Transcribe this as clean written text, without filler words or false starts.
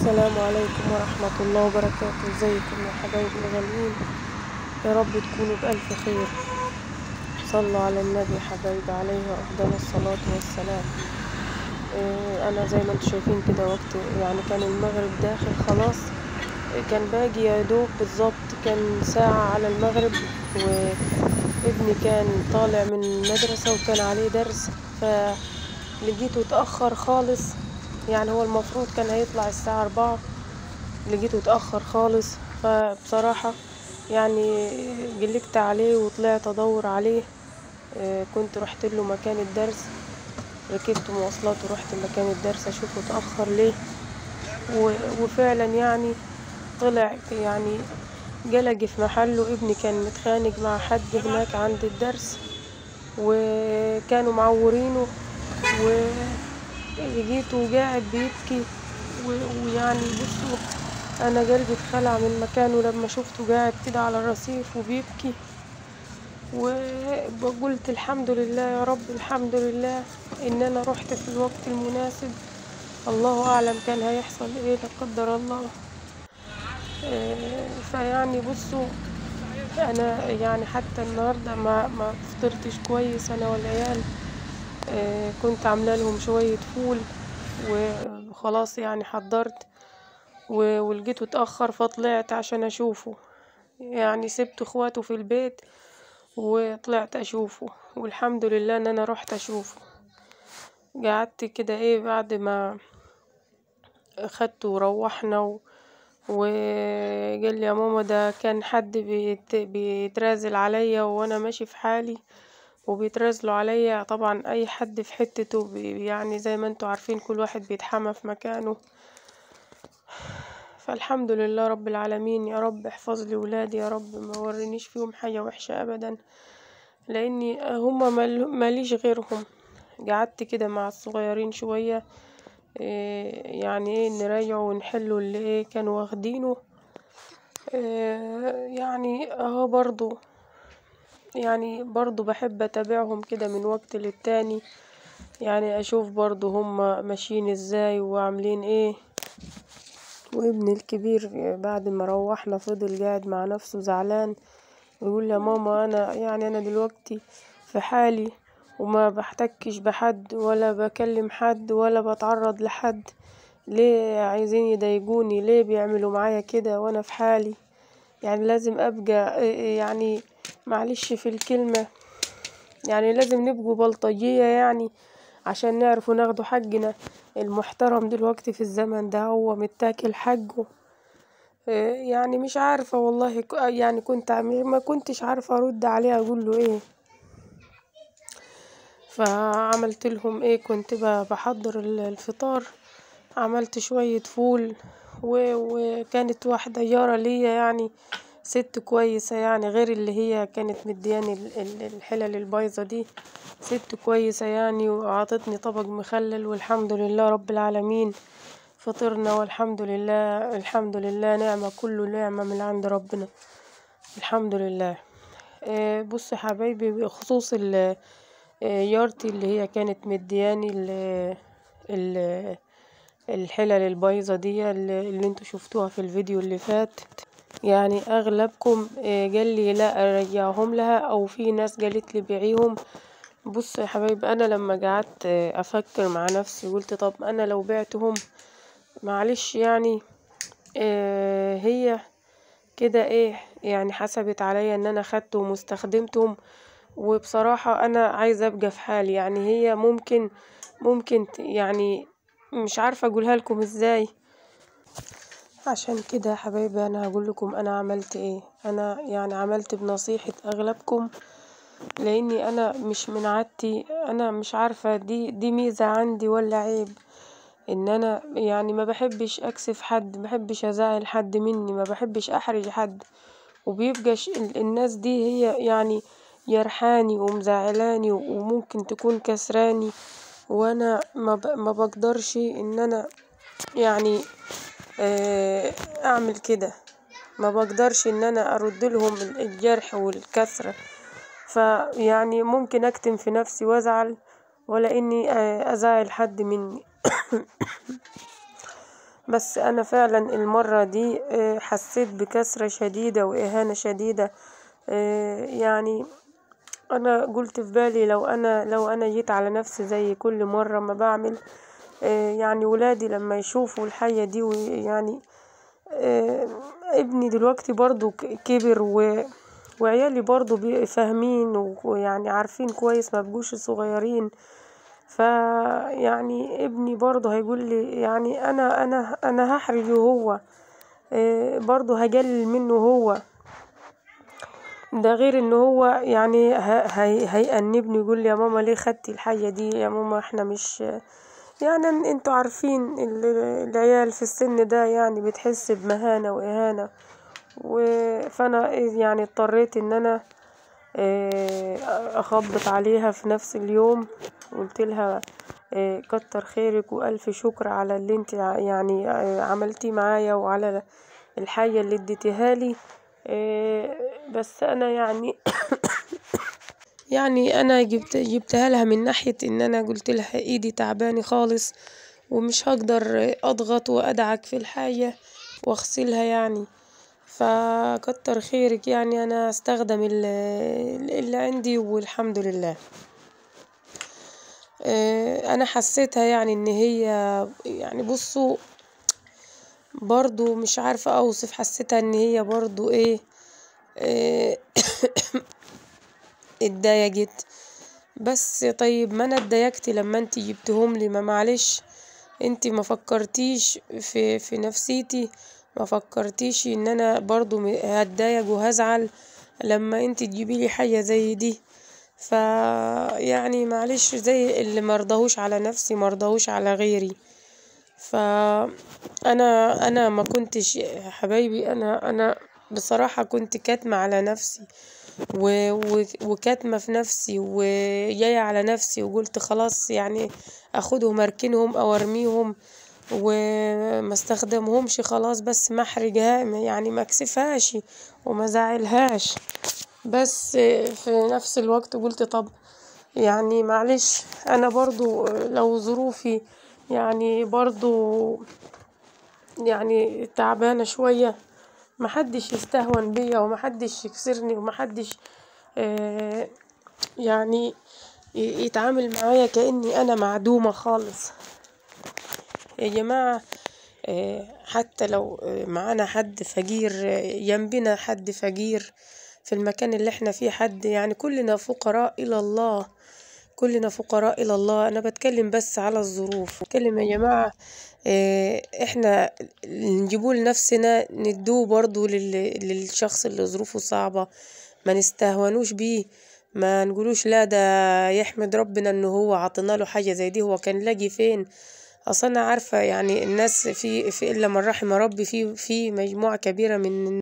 السلام عليكم ورحمة الله وبركاته. ازيكم يا حبايبي الغاليين؟ يا رب تكونوا بألف خير. صلوا على النبي حبايبي عليه أفضل الصلاة والسلام. أنا زي ما انتم شايفين كده وقت كان المغرب داخل خلاص. كان باجي يا دوب بالظبط كان ساعة على المغرب، وابني كان طالع من المدرسة وكان عليه درس، فلقيته اتأخر خالص. هو المفروض كان هيطلع الساعة 4، لقيته اتأخر خالص. فبصراحة قلقت عليه وطلعت أدور عليه. كنت رحت له مكان الدرس، ركبت مواصلات ورحت مكان الدرس أشوفه اتأخر ليه. وفعلا طلع جلجي في محله. ابني كان متخانق مع حد هناك عند الدرس وكانوا معورينه، ولقيته قاعد بيبكي. بصوا، أنا قلبي اتخلع من مكانه لما شفته قاعد كده على الرصيف وبيبكي. وقلت الحمد لله يا رب، الحمد لله إن أنا رحت في الوقت المناسب. الله أعلم كان هيحصل إيه لا قدر الله. بصوا، أنا حتى النهاردة ما فطرتش كويس أنا والعيال. كنت عاملة لهم شوية فول وخلاص حضرت، ولقيته اتأخر فطلعت عشان أشوفه. سبت اخواته في البيت وطلعت أشوفه، والحمد لله إن أنا رحت أشوفه. قعدت كده بعد ما أخدته وروحنا وقال لي يا ماما ده كان حد بيترازل عليا وأنا ماشي في حالي وبيترازلوا عليا. طبعا أي حد في حتته زي ما انتوا عارفين كل واحد بيتحمى في مكانه. فالحمد لله رب العالمين. يا رب احفظ لي ولادي يا رب، ما ورينيش فيهم حاجة وحشة أبدا، لأني هما ماليش غيرهم. قعدت كده مع الصغيرين شوية، نراجعوا ونحلوا اللي كانوا واخدينه. اهو برضو بحب أتابعهم كده من وقت للتاني، أشوف برضو هما ماشيين ازاي وعاملين ايه. وابني الكبير بعد ما روحنا فضل قاعد مع نفسه زعلان، ويقول يا ماما أنا دلوقتي في حالي وما بحتكش بحد ولا بكلم حد ولا بتعرض لحد، ليه عايزين يضايقوني؟ ليه بيعملوا معايا كده وانا في حالي؟ لازم ابقى معلش في الكلمة، لازم نبقوا بلطجية عشان نعرفوا ناخدوا حقنا. المحترم دلوقتي في الزمن ده هو متاكل حقه. مش عارفة والله، ما كنتش عارفة ارد عليه اقول له ايه. فعملت لهم كنت بحضر الفطار، عملت شوية فول وكانت واحدة جارة ليا ست كويسة، غير اللي هي كانت مدياني الحلل البايظة دي. ست كويسة وعطتني طبق مخلل، والحمد لله رب العالمين فطرنا والحمد لله. الحمد لله نعمة، كله نعمة من عند ربنا، الحمد لله. بص يا حبايبي، بخصوص جارتي اللي هي كانت مدياني الحلل البايظة دي اللي انتوا شفتوها في الفيديو اللي فات. اغلبكم قال لي لا ارجعهم لها، او في ناس قالت لي بيعيهم. بص يا حبايبي، انا لما قعدت افكر مع نفسي قلت طب انا لو بعتهم معلش هي كده حسبت عليا ان انا خدتهم واستخدمتهم، وبصراحة انا عايزة ابقى في حالي. هي ممكن مش عارفة اقولها لكم ازاي. عشان كده يا حبايبي انا هقول لكم انا عملت ايه. انا عملت بنصيحة اغلبكم، لاني انا مش من عادتي، انا مش عارفة دي ميزة عندي ولا عيب، ان انا ما بحبش اكسف حد، ما بحبش ازعل حد مني، ما بحبش احرج حد. وبيبقى الناس دي هي يرحاني ومزعلاني وممكن تكون كسراني، وانا ما بقدرش ان انا اعمل كده. ما بقدرش ان انا ارد لهم الجرح والكسرة. ممكن اكتم في نفسي وازعل، ولا اني ازعل حد مني. بس أنا فعلا المرة دي حسيت بكسرة شديدة وإهانة شديدة. يعني أنا قلت في بالي لو أنا جيت على نفسي زي كل مرة ما بعمل، يعني ولادي لما يشوفوا الحية دي ويعني ابني دلوقتي برضو كبر وعيالي برضو فاهمين ويعني عارفين كويس، ما بقوش صغيرين. فيعني ابني برضو هيقول لي يعني أنا هحرجه هو، برضو هقلل منه هو. ده غير ان هو يعني هيأنبني يقول لي يا ماما ليه خدتي الحاجة دي يا ماما، احنا مش يعني انتوا عارفين العيال في السن ده يعني بتحس بمهانة وإهانة. فانا يعني اضطريت ان انا اخبط عليها في نفس اليوم، قلت لها كتر خيرك والف شكر على اللي انت يعني عملتيه معايا وعلى الحاجة اللي اديتيها لي. بس انا يعني يعني انا جبتها لها من ناحية ان انا قلت لها ايدي تعباني خالص ومش هقدر اضغط وادعك في الحاجة واغسلها يعني. فكتر خيرك يعني انا استخدم اللي عندي والحمد لله. انا حسيتها يعني ان هي يعني بصوا برضو مش عارفة اوصف، حسيتها ان هي برضو ايه اتضايقت. بس طيب ما انا اتضايقت لما انت جبتهم لي، ما معلش انت ما فكرتيش في نفسيتي، ما فكرتيش ان انا برضو هتضايق وهزعل لما انت تجيبي لي حاجة زي دي. يعني معلش زي اللي مرضهوش على نفسي مرضهوش على غيري. انا ما كنتش يا حبايبي، انا بصراحة كنت كاتمة على نفسي وكاتمة في نفسي وجاية على نفسي، وقلت خلاص يعني اخدهم اركنهم او ارميهم وما استخدمهمش خلاص، بس ما احرجها يعني ما اكسفهاش وما زعلهاش. بس في نفس الوقت قلت طب يعني معلش انا برضو لو ظروفي يعني برضو يعني تعبانة شوية، محدش يستهون بيا ومحدش يكسرني ومحدش يعني يتعامل معايا كأني أنا معدومة خالص. يا جماعة حتى لو معانا حد فقير، جنبنا حد فقير في المكان اللي احنا فيه حد، يعني كلنا فقراء إلى الله، كلنا فقراء إلى الله. أنا بتكلم بس على الظروف، بتكلم يا جماعة احنا نجيبوه لنفسنا ندوه برضو للشخص اللي ظروفه صعبة، ما نستهونوش بيه، ما نقولوش لا ده يحمد ربنا انه هو عطينا له حاجة زي دي، هو كان لاقي فين. اصلا انا عارفة يعني الناس في الا من رحم ربي، في مجموعة كبيرة من